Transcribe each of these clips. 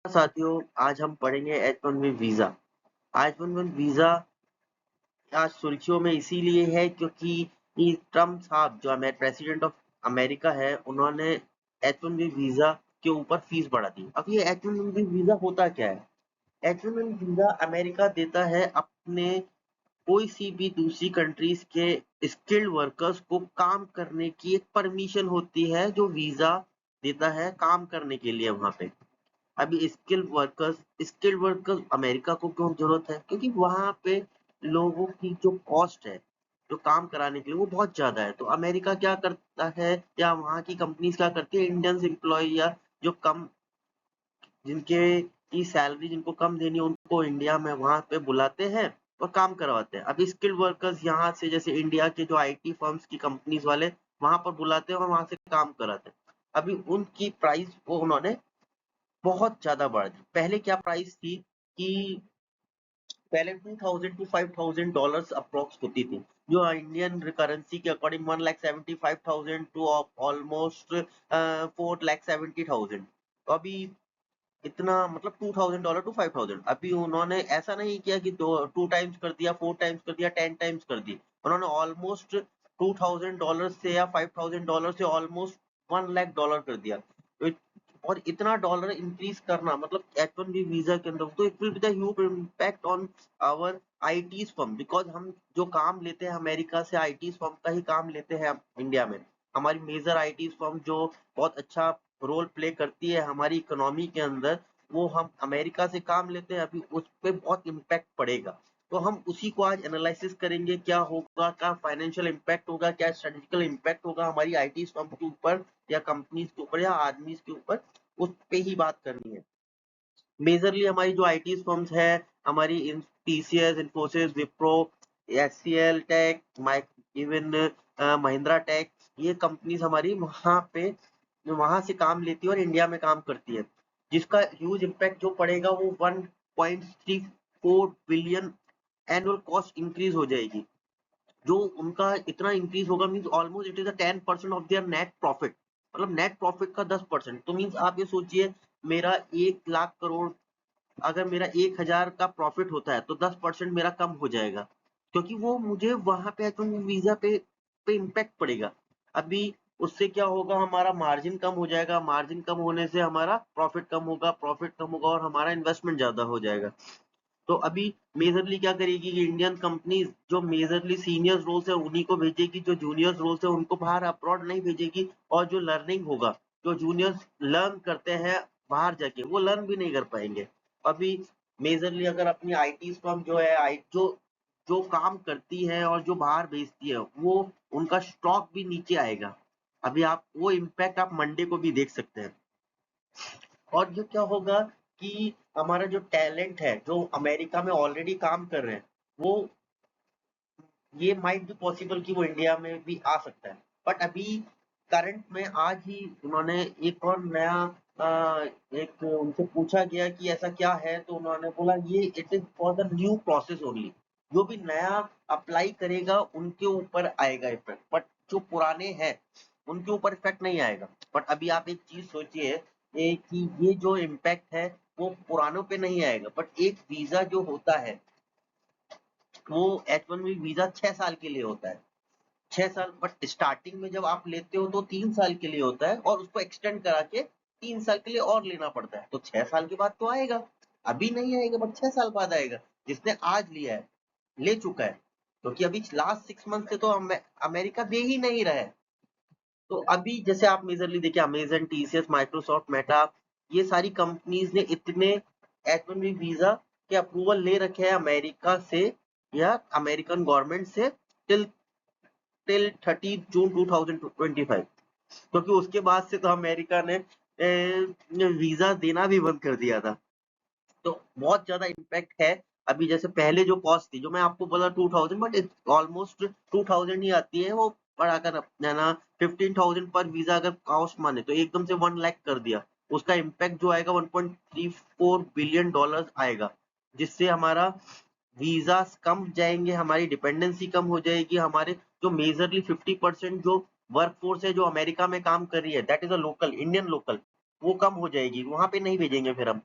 साथियों, आज हम पढ़ेंगे H1B वीजा। H1B वीजा आज सुर्खियों में इसीलिए है क्योंकि ट्रम्प साहब जो हमारे प्रेसिडेंट ऑफ अमेरिका है, उन्होंने H1B वीजा के ऊपर फीस बढ़ा दी। अब ये H1B वीजा होता क्या है? H1B वीजा अमेरिका देता है अपने कोई सी भी दूसरी कंट्रीज के स्किल्ड वर्कर्स को काम करने की एक परमिशन होती है, जो वीजा देता है काम करने के लिए वहां पे। अभी स्किल्ड वर्कर्स अमेरिका को क्यों जरूरत है? क्योंकि वहां पे लोगों की जो कॉस्ट है जो काम कराने के लिए वो बहुत ज्यादा है। तो अमेरिका क्या करता है या वहां की कंपनीज क्या करती है, इंडियन एम्प्लॉय या जो कम जिनके की सैलरी जिनको कम देनी है उनको इंडिया में वहां पे बुलाते हैं और काम करवाते हैं। अभी स्किल्ड वर्कर्स यहाँ से जैसे इंडिया के जो आईटी फर्म्स की कंपनीज वाले वहां पर बुलाते हैं और वहां से काम कराते हैं। अभी उनकी प्राइस वो उन्होंने बहुत ज्यादा बढ़ दी। पहले क्या प्राइस थी कि पहले 2000 टू $5000 अप्रोक्स होती थी, जो इंडियन करेंसी के अकॉर्डिंग 1,75,000 टू ऑलमोस्ट 4,70,000। तो अभी इतना मतलब $2,000 टू 5,000। अभी उन्होंने ऐसा नहीं किया कि टू टाइम्स कर दिया, 4 टाइम्स कर दिया, 10 टाइम्स कर दी। उन्होंने ऑलमोस्ट $2,000 से या $5,000 से ऑलमोस्ट $1,00,000 कर दिया। तो और इतना डॉलर इंक्रीज करना मतलब H1B वीजा के अंदर, तो it will be the huge impact on our IT firm, because हम जो काम लेते हैं अमेरिका से आईटी फर्म का ही काम लेते हैं इंडिया में। हमारी मेजर आईटी फर्म जो बहुत अच्छा रोल प्ले करती है हमारी इकोनॉमी के अंदर, वो हम अमेरिका से काम लेते हैं। अभी उस पर बहुत इम्पैक्ट पड़ेगा, तो हम उसी को आज एनालिसिस करेंगे। क्या होगा, क्या फाइनेंशियल इम्पैक्ट होगा, क्या स्ट्रेटेजिकल इम्पैक्ट होगा हमारी आईटी फर्म के ऊपर या कंपनीज के ऊपर या आदमी के ऊपर, उस पे ही बात करनी है। मेजरली हमारी जो आईटी फर्म्स है, हमारी टीसीएस, इन्फोसिस, विप्रो, एचसीएल टेक, इवन महिंद्रा टेक, ये कंपनीज हमारी वहां से काम लेती है और इंडिया में काम करती है, जिसका ह्यूज इम्पैक्ट जो पड़ेगा वो 1.34 बिलियन एनुअल कॉस्ट इंक्रीज हो जाएगी। जो उनका इतना इंक्रीज होगा means almost it is 10% of their net profit. मतलब नेट प्रॉफिट का 10%। तो मीन्स आप ये सोचिए, मेरा 1,00,000 करोड़, अगर मेरा 1,000 का प्रॉफिट होता है तो 10% मेरा कम हो जाएगा, क्योंकि वो मुझे वहां पे वीजा पे इम्पैक्ट पड़ेगा। अभी उससे क्या होगा, हमारा मार्जिन कम हो जाएगा, मार्जिन कम होने से हमारा प्रॉफिट कम होगा, प्रॉफिट कम होगा और हमारा इन्वेस्टमेंट ज्यादा हो जाएगा। तो अभी मेजरली क्या करेगी कि इंडियन कंपनीज जो मेजरली सीनियर रोल्स है उन्हीं को भेजेगी, जो जूनियर रोल्स है उनको बाहर अब्रॉड नहीं भेजेगी। और जो लर्निंग होगा, जो जूनियर्स लर्न करते हैं बाहर जाके, वो लर्न भी नहीं कर पाएंगे। अभी मेजरली अगर अपनी आईटी फर्म जो है जो जो काम करती है और जो बाहर भेजती है, वो उनका स्टॉक भी नीचे आएगा। अभी आप वो इम्पैक्ट आप मंडे को भी देख सकते हैं। और जो क्या होगा कि हमारा जो टैलेंट है जो अमेरिका में ऑलरेडी काम कर रहे हैं, वो ये माइट बी पॉसिबल कि वो इंडिया में भी आ सकता है। बट अभी करंट में आज ही उन्होंने एक और नया एक उनसे पूछा गया कि ऐसा क्या है, तो उन्होंने बोला ये it is for the new process only. जो भी नया अप्लाई करेगा उनके ऊपर आएगा इफेक्ट, बट जो पुराने हैं उनके ऊपर इफेक्ट नहीं आएगा। बट अभी आप एक चीज सोचिए कि ये जो इम्पैक्ट है वो पुरानों पे नहीं आएगा। बट एक वीजा जो होता है वो H1B वीजा 6 साल के लिए होता है। 6 साल, बट स्टार्टिंग में जब आप लेते हो तो 3 साल के लिए होता है और उसको एक्सटेंड करा के 3 साल के लिए और लेना पड़ता है। तो 6 साल के बाद तो आएगा, अभी नहीं आएगा बट 6 साल बाद आएगा। जिसने आज लिया है ले चुका है, क्योंकि अभी लास्ट 6 मंथ से तो अमेरिका दे ही नहीं रहा है। तो अभी जैसे आप मेजरली देखिए, अमेजन, टीसीएस, माइक्रोसॉफ्ट, मेटा, ये सारी कंपनीज ने इतने H1B वीजा के अप्रूवल ले रखे हैं अमेरिका से या अमेरिकन गवर्नमेंट से टिल टिल 30 जून 2025, क्योंकि उसके बाद से तो अमेरिका ने वीजा देना भी बंद कर दिया था। तो बहुत ज्यादा इम्पैक्ट है। अभी जैसे पहले जो कॉस्ट थी, जो मैं आपको बोला 2000, बट ऑलमोस्ट 2000 ही आती है वो। पर अगर है ना 15,000 पर वीजा अगर कॉस्ट माने तो एकदम से 1,00,000 कर दिया, उसका इम्पैक्ट जो आएगा 1.34 बिलियन डॉलर आएगा, जिससे हमारा वीजा कम जाएंगे, हमारी डिपेंडेंसी कम हो जाएगी। हमारे जो मेजरली 50% जो वर्क फोर्स है जो अमेरिका में काम कर रही है, that is a local Indian local, वो कम हो जाएगी, वहां पे नहीं भेजेंगे फिर हम।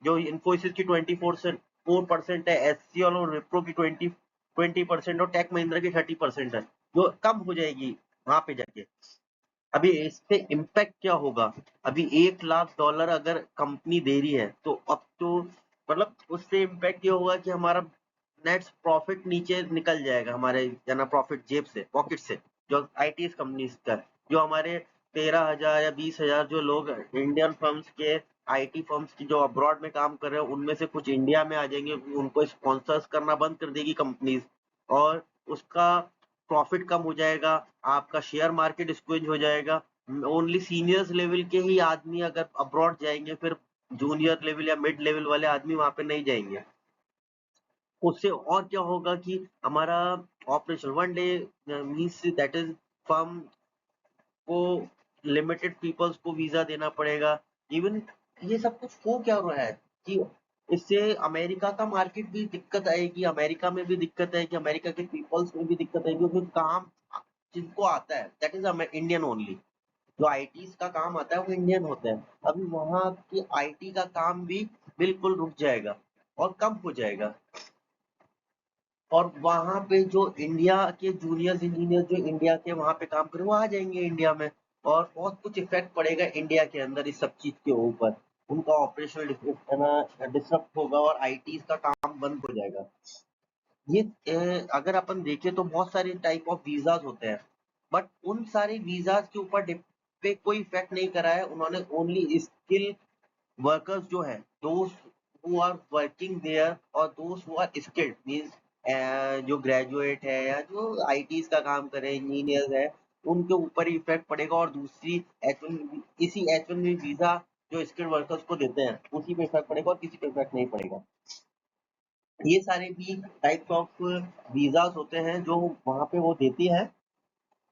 जो इन्फोसिस की 24% है, एचसीएल और विप्रो की 20% और टेक महिंद्रा की 30% है, जो कम हो जाएगी वहां पे जाके। अभी इससे इम्पैक्ट क्या होगा? अभी $1 लाख अगर कंपनी दे रही है तो अब तो मतलब उससे इम्पैक्ट ये होगा कि हमारा नेट प्रॉफिट नीचे निकल जाएगा, हमारे ना प्रॉफिट जेब से, पॉकेट से, जो आईटी कंपनी का, जो हमारे 13,000 या 20,000 जो लोग इंडियन फर्म्स के, आईटी फर्म्स की जो अब्रॉड में काम कर रहे हैं, उनमें से कुछ इंडिया में आ जाएंगे, उनको स्पॉन्सर्स करना बंद कर देगी कंपनीज, और उसका प्रॉफिट कम हो जाएगा, आपका शेयर मार्केट स्क्विज हो जाएगा। ओनली सीनियर्स लेवल के ही आदमी अगर अब्रॉड जाएंगे, फिर जूनियर लेवल या मिड लेवल वाले आदमी वहां पे नहीं जाएंगे। उससे और क्या होगा कि हमारा operation one day means that is firm को लिमिटेड पीपल्स को वीजा देना पड़ेगा। इवन ये सब कुछ हो क्या रहा है कि इससे अमेरिका का मार्केट भी दिक्कत आएगी, अमेरिका में भी दिक्कत है कि अमेरिका के पीपल्स में भी दिक्कत आएगी, क्योंकि काम जिनको आता है दैट इज इंडियन ओनली, जो आईटी का काम आता है वो इंडियन होता है। अभी वहां की आईटी का काम भी बिल्कुल रुक जाएगा और कम हो जाएगा, और वहां पे जो इंडिया के जूनियर इंजीनियर जो इंडिया के वहां पे काम करे वो आ जाएंगे इंडिया में, और बहुत कुछ इफेक्ट पड़ेगा इंडिया के अंदर इस सब चीज के ऊपर। उनका ऑपरेशनल डिस्टर्ब होगा और आईटी का काम बंद हो जाएगा। ये अगर अपन देखें तो बहुत सारे टाइप ऑफ वीजाज होते हैं, बट उन सारे वीजाज के ऊपर पे कोई इफेक्ट नहीं करा है उन्होंने। ओनली स्किल वर्कर्स जो है, those who are working there, और those who are skilled means जो ग्रेजुएट है या जो आईटी का काम करे, इंजीनियर्स है, उनके ऊपर इफेक्ट पड़ेगा। और दूसरी H1, इसी H1B वीजा जो स्किल्ड वर्कर्स को देते हैं उसी पे इफेक्ट पड़ेगा, और किसी पे इफेक्ट नहीं पड़ेगा। ये सारे भी टाइप्स ऑफ वीजास होते हैं जो वहां पे वो देती है,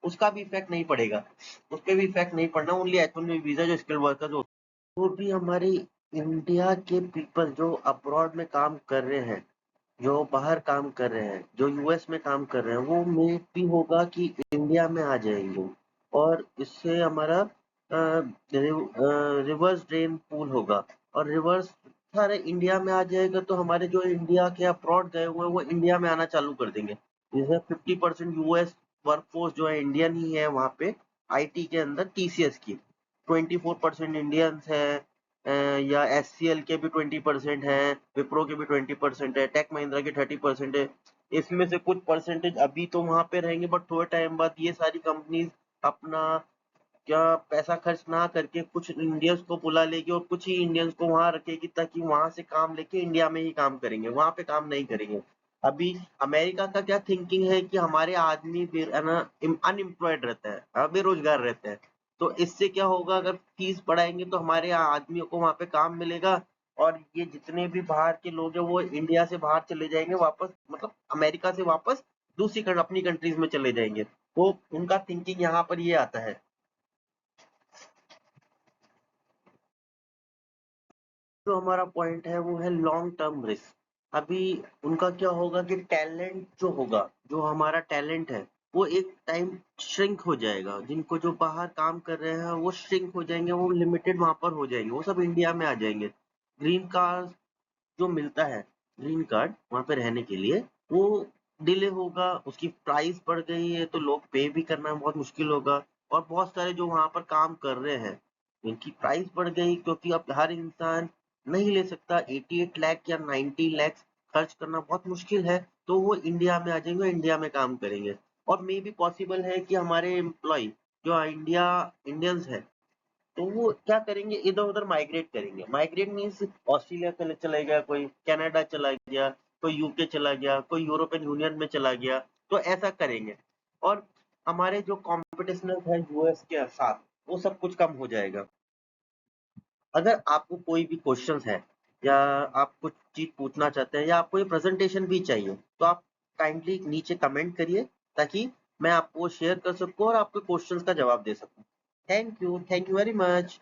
उसका भी इफेक्ट नहीं पड़ेगा, उस पर भी इफेक्ट नहीं पड़ना। ओनली H1B वीजा जो स्किल्ड वर्कर्स होते हैं, वो भी हमारी इंडिया के पीपल जो अब्रॉड में काम कर रहे हैं, जो बाहर काम कर रहे हैं, जो यूएस में काम कर रहे हैं, वो मे भी होगा कि इंडिया में आ जाएंगे, और इससे हमारा रिवर्स ड्रेन पूल होगा, और रिवर्स सारे इंडिया में आ जाएगा, तो हमारे जो इंडिया के अब्रॉड गए हुए हैं वो इंडिया में आना चालू कर देंगे। जैसे 50% यूएस वर्कफोर्स जो है इंडियन ही है वहां पे, आईटी के अंदर टीसीएस की 24% इंडियंस है, या एचसीएल के भी 20% है, विप्रो के भी 20% है, टेक महिंद्रा के 30% है। इसमें से कुछ परसेंटेज अभी तो वहां पे रहेंगे, बट थोड़े टाइम बाद ये सारी कंपनीज अपना क्या पैसा खर्च ना करके कुछ इंडियंस को बुला लेगी, और कुछ ही इंडियंस को वहां रखेगी, ताकि वहां से काम लेके इंडिया में ही काम करेंगे, वहां पे काम नहीं करेंगे। अभी अमेरिका का क्या थिंकिंग है कि हमारे आदमी अनएम्प्लॉयड रहता है, बेरोजगार रहते हैं, तो इससे क्या होगा, अगर फीस बढ़ाएंगे तो हमारे आदमियों को वहां पे काम मिलेगा, और ये जितने भी बाहर के लोग हैं वो इंडिया से बाहर चले जाएंगे वापस, मतलब अमेरिका से वापस दूसरी अपनी कंट्रीज में चले जाएंगे। तो उनका थिंकिंग यहाँ पर ये आता है। जो हमारा पॉइंट है वो है लॉन्ग टर्म रिस्क। अभी उनका क्या होगा कि टैलेंट जो होगा, जो हमारा टैलेंट है, वो एक टाइम श्रिंक हो जाएगा, जिनको जो बाहर काम कर रहे हैं वो श्रिंक हो जाएंगे, वो लिमिटेड वहां पर हो जाएंगे, वो सब इंडिया में आ जाएंगे। ग्रीन कार्ड जो मिलता है, ग्रीन कार्ड वहां पे रहने के लिए, वो डिले होगा, उसकी प्राइस बढ़ गई है, तो लोग पे भी करना बहुत मुश्किल होगा। और बहुत सारे जो वहां पर काम कर रहे हैं उनकी प्राइस बढ़ गई, क्योंकि अब हर इंसान नहीं ले सकता 88 लाख या 90 लाख खर्च करना बहुत मुश्किल है, तो वो इंडिया में आ जाएंगे, इंडिया में काम करेंगे। और मे भी पॉसिबल है कि हमारे एम्प्लॉय जो इंडियंस है, तो वो क्या करेंगे, इधर उधर माइग्रेट करेंगे। माइग्रेट मीन्स ऑस्ट्रेलिया चला गया, कोई कनाडा चला गया, कोई यूके चला गया, कोई यूरोपियन यूनियन में चला गया, तो ऐसा करेंगे। और हमारे जो कॉम्पिटिशन है यूएस के साथ, वो सब कुछ कम हो जाएगा। अगर आपको कोई भी क्वेश्चन है, या आप कुछ चीज पूछना चाहते हैं, या आपको ये प्रेजेंटेशन भी चाहिए, तो आप काइंडली नीचे कमेंट करिए, ताकि मैं आपको शेयर कर सकूं और आपके क्वेश्चंस का जवाब दे सकूं। Thank you very much.